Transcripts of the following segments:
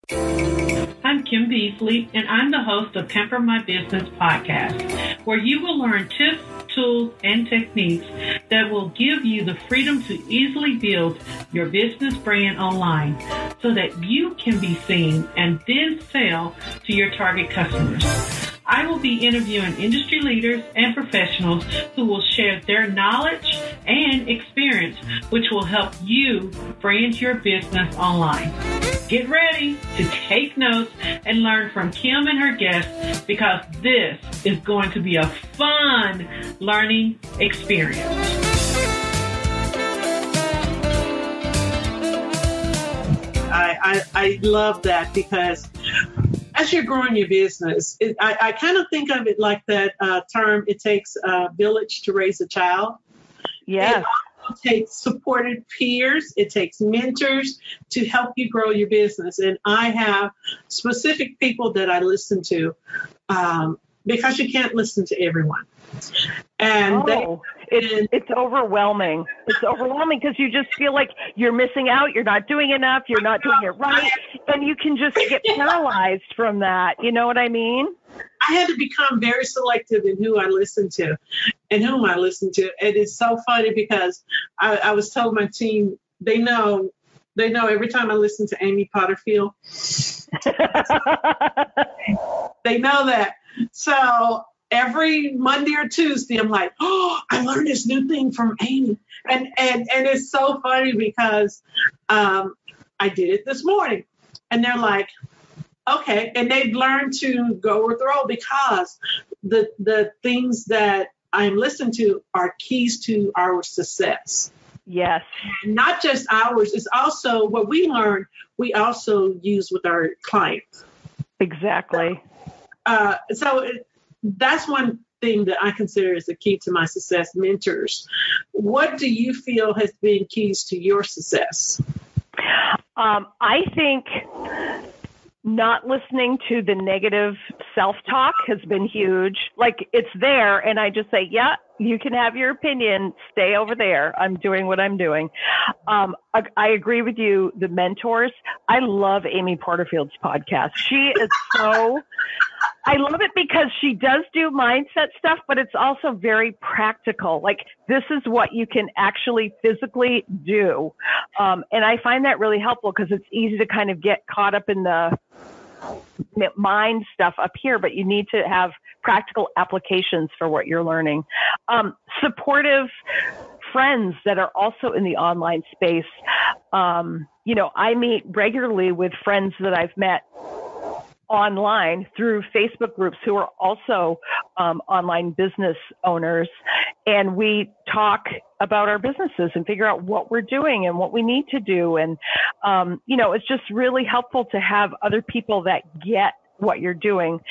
I'm Kim Beasley, and I'm the host of Pamper My Business podcast, where you will learn tips, tools, and techniques that will give you the freedom to easily build your business brand online so that you can be seen and then sell to your target customers. I will be interviewing industry leaders and professionals who will share their knowledge and experience, which will help you brand your business online. Get ready to take notes and learn from Kim and her guests, because this is going to be a fun learning experience. I love that, because as you're growing your business, I kind of think of it like that term, it takes a village to raise a child. Yes. It takes supported peers. It takes mentors to help you grow your business. And I have specific people that I listen to because you can't listen to everyone. And it's overwhelming. It's overwhelming because you just feel like you're missing out. You're not doing enough. You're not doing it right. And you can just get paralyzed from that. You know what I mean? I had to become very selective in who I listen to and whom I listen to. It is so funny because I was telling my team, they know every time I listen to Amy Potterfield. They know that. So every Monday or Tuesday, I'm like, oh, I learned this new thing from Amy. And it's so funny because I did it this morning. And they're like, okay. And they've learned to go with the role because the things that I'm listening to are keys to our success. Yes. And not just ours. It's also what we learn, we also use with our clients. Exactly. That's one thing that I consider is the key to my success, mentors. What do you feel has been keys to your success? I think not listening to the negative self-talk has been huge. Like, it's there, and I just say, yeah, you can have your opinion. Stay over there. I'm doing what I'm doing. I agree with you, the mentors. I love Amy Porterfield's podcast. She is so... I love it because she does do mindset stuff, but it's also very practical. Like, this is what you can actually physically do. And I find that really helpful because it's easy to kind of get caught up in the mind stuff up here, but you need to have practical applications for what you're learning. Supportive friends that are also in the online space. I meet regularly with friends that I've met online through Facebook groups who are also online business owners. And we talk about our businesses and figure out what we're doing and what we need to do. And, it's just really helpful to have other people that get what you're doing.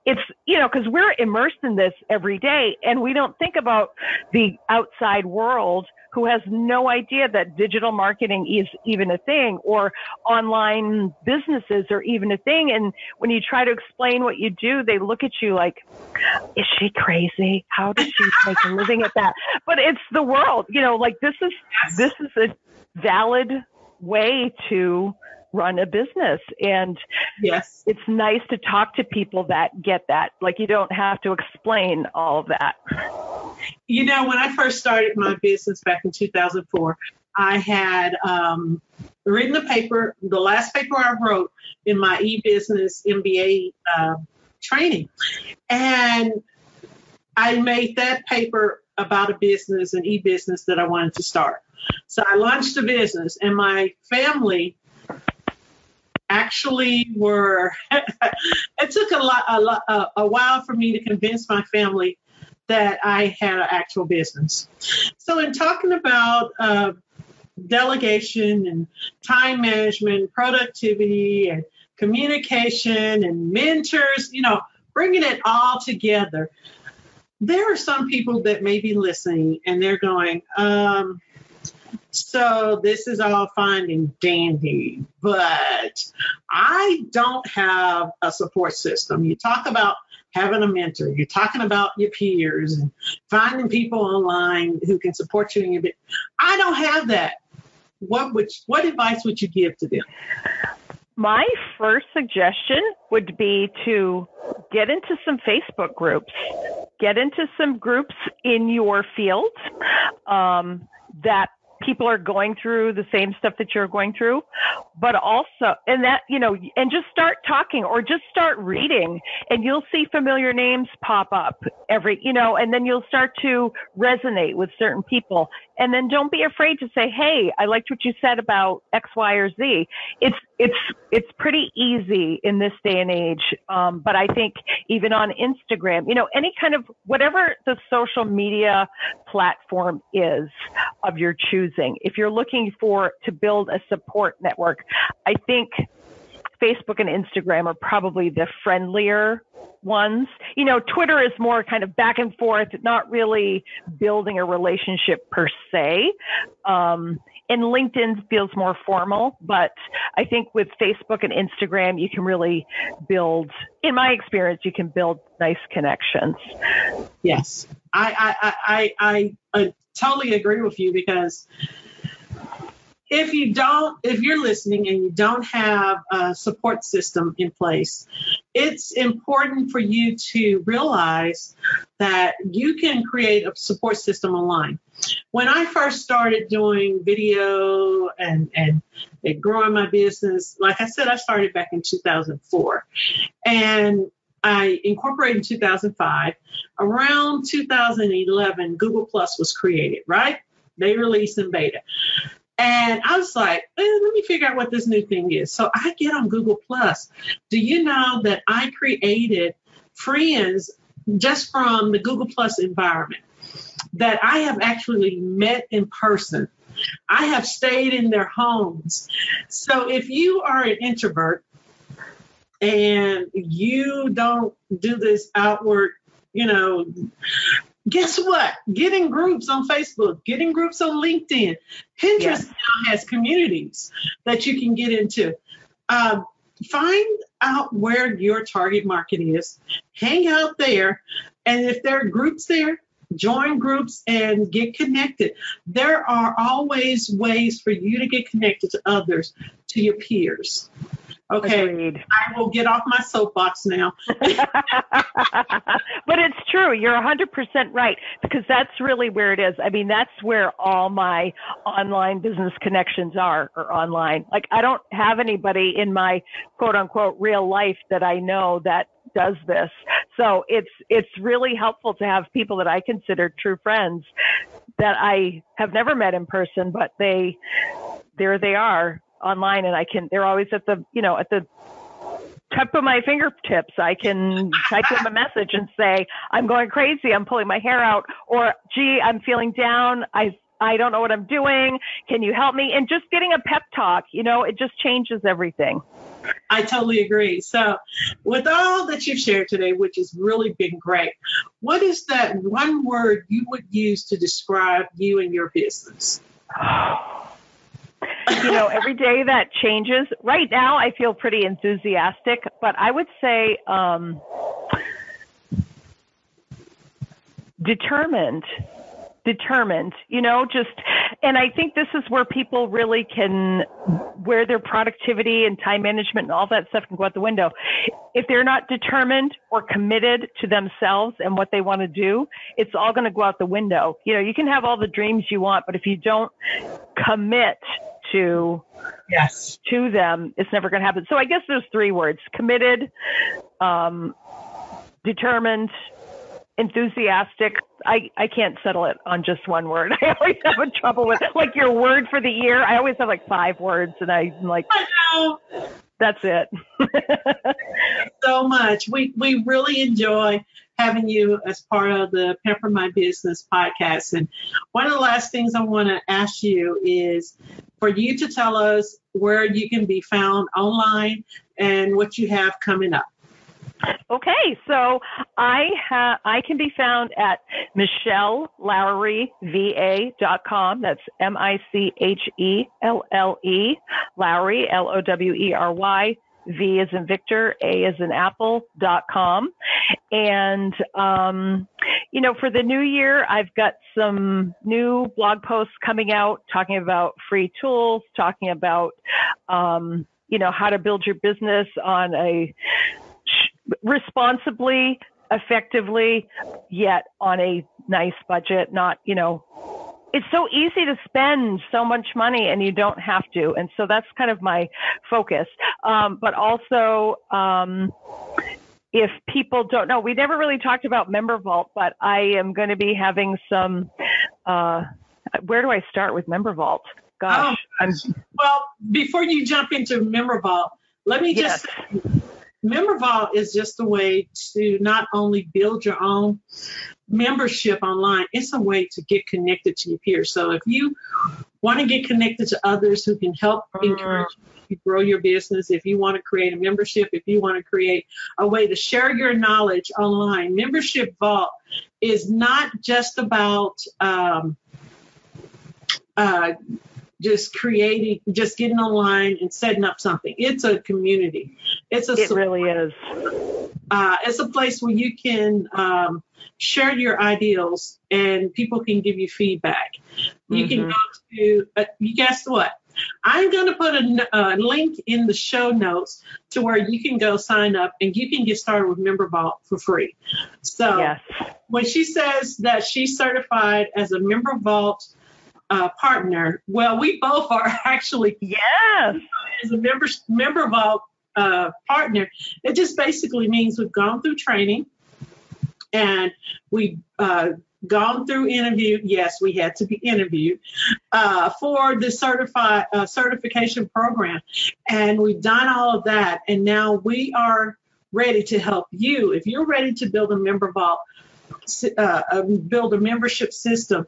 It's, because we're immersed in this every day and we don't think about the outside world who has no idea that digital marketing is even a thing or online businesses are even a thing. And when you try to explain what you do, they look at you like, is she crazy? How does she make a living at that? But it's the world, this is a valid way to run a business. And yes, it's nice to talk to people that get that. Like, you don't have to explain all of that. When I first started my business back in 2004, I had written a paper, the last paper I wrote in my e-business MBA training. And I made that paper about a business, an e-business that I wanted to start. So I launched a business, and my family actually it took a while for me to convince my family that I had an actual business. So in talking about delegation and time management, productivity and communication and mentors, bringing it all together, there are some people that may be listening and they're going, so this is all fine and dandy, but I don't have a support system. You talk about having a mentor. You're talking about your peers and finding people online who can support you in your business. I don't have that. What advice would you give to them? My first suggestion would be to get into some Facebook groups, get into some groups in your field that people are going through the same stuff that you're going through, but also, and that, and just start talking or just start reading, and you'll see familiar names pop up and then you'll start to resonate with certain people. And then don't be afraid to say, hey, I liked what you said about X, Y, or Z. It's pretty easy in this day and age. But I think even on Instagram, any kind of whatever the social media platform is of your choosing, if you're looking to build a support network, I think Facebook and Instagram are probably the friendlier ones. Twitter is more kind of back and forth, not really building a relationship per se. And LinkedIn feels more formal, but I think with Facebook and Instagram, you can really build, in my experience, you can build nice connections. Yes, I totally agree with you, because if you're listening and you don't have a support system in place, it's important for you to realize that you can create a support system online. When I first started doing video and growing my business, like I said, I started back in 2004, and I incorporated in 2005. Around 2011, Google Plus was created, right? They released in beta. And I was like, let me figure out what this new thing is. So I get on Google Plus. Do you know that I created friends just from the Google Plus environment that I have actually met in person? I have stayed in their homes. So if you are an introvert and you don't do this outward, guess what? Get in groups on Facebook, get in groups on LinkedIn. Pinterest now has communities that you can get into. Find out where your target market is, hang out there, and if there are groups there, join groups and get connected. There are always ways for you to get connected to others, to your peers. Okay, agreed. I will get off my soapbox now. But it's true. You're 100% right, because that's really where it is. I mean, that's where all my online business connections are online. Like, I don't have anybody in my quote unquote real life that I know that does this. So it's really helpful to have people that I consider true friends that I have never met in person, but there they are online, and they're always at the tip of my fingertips. I can type them a message and say, I'm going crazy, I'm pulling my hair out, or gee, I'm feeling down, I don't know what I'm doing, can you help me? And just getting a pep talk, it just changes everything. I totally agree. So with all that you've shared today, which has really been great, what is that one word you would use to describe you and your business? Every day that changes. Right now, I feel pretty enthusiastic, but I would say determined, and I think this is where people really where their productivity and time management and all that stuff can go out the window. If they're not determined or committed to themselves and what they want to do, it's all going to go out the window. You can have all the dreams you want, but if you don't commit to them, it's never going to happen. So I guess there's three words: committed, determined, enthusiastic. I can't settle it on just one word. I always have trouble with like your word for the year. I always have like 5 words, and I'm like, I know. That's it. So much. We really enjoy having you as part of the Pamper My Business podcast. And one of the last things I want to ask you is for you to tell us where you can be found online and what you have coming up. Okay, so I can be found at MichelleLoweryVA.com. That's MICHELLE, Lowery, LOWERY, V as in Victor, A as in Apple.com. And, for the new year, I've got some new blog posts coming out talking about free tools, talking about, how to build your business on a responsibly, effectively, yet on a nice budget, not, it's so easy to spend so much money and you don't have to. And so that's kind of my focus. But also, if people don't know, we never really talked about MemberVault, but I am going to be having some, where do I start with MemberVault? Gosh. Well, before you jump into MemberVault, let me just say, MemberVault is just a way to not only build your own membership online, it's a way to get connected to your peers. So if you want to get connected to others who can help encourage you to grow your business, if you want to create a membership, if you want to create a way to share your knowledge online, Membership Vault is not just about just getting online and setting up something. It's a community. It really is. It's a place where you can share your ideals and people can give you feedback. You can go to, guess what? I'm going to put a link in the show notes to where you can go sign up and you can get started with MemberVault for free. So when she says that she's certified as a MemberVault partner, well, we both are actually as a MemberVault partner. It just basically means we've gone through training and we've gone through interview. Yes, we had to be interviewed for the certification program, and we've done all of that, and now we are ready to help you. If you're ready to build a MemberVault, build a membership system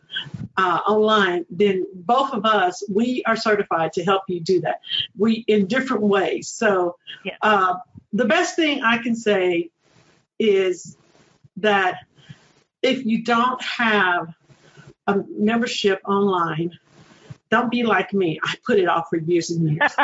online, then both of us, we are certified to help you do that. We in different ways. So the best thing I can say is that if you don't have a membership online, don't be like me. I put it off for years and years.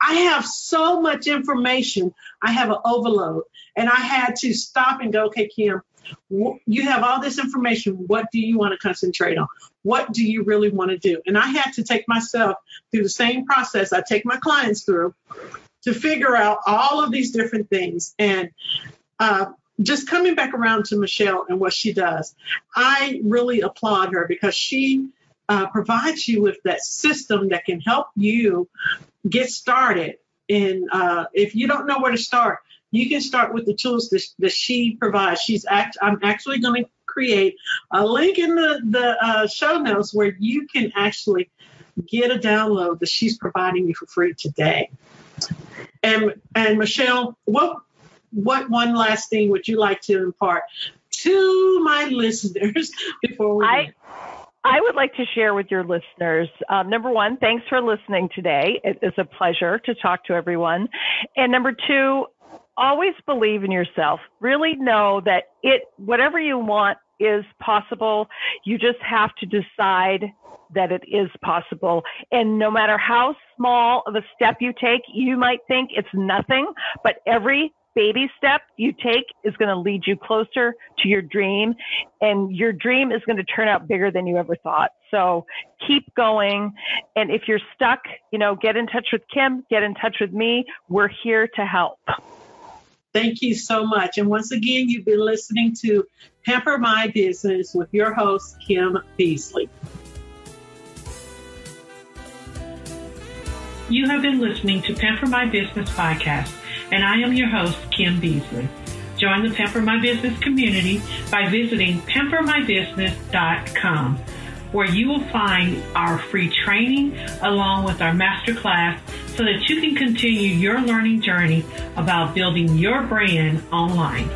I have so much information. I have an overload. And I had to stop and go, okay, Kim, you have all this information. What do you want to concentrate on? What do you really want to do? And I had to take myself through the same process I take my clients through to figure out all of these different things. And just coming back around to Michelle and what she does, I really applaud her because she provides you with that system that can help you get started. And if you don't know where to start, you can start with the tools that she provides. I'm actually going to create a link in the show notes where you can actually get a download that she's providing you for free today. And Michelle, what one last thing would you like to impart to my listeners before we end? I would like to share with your listeners, number one, thanks for listening today. It is a pleasure to talk to everyone. And number two, always believe in yourself. Really know that whatever you want is possible. You just have to decide that it is possible. And no matter how small of a step you take, you might think it's nothing, but every baby step you take is going to lead you closer to your dream, and your dream is going to turn out bigger than you ever thought. So keep going. And if you're stuck, get in touch with Kim, get in touch with me. We're here to help. Thank you so much. And once again, you've been listening to Pamper My Business with your host, Kim Beasley. You have been listening to Pamper My Business podcast, and I am your host, Kim Beasley. Join the Pamper My Business community by visiting pampermybusiness.com, where you will find our free training along with our masterclass so that you can continue your learning journey about building your brand online.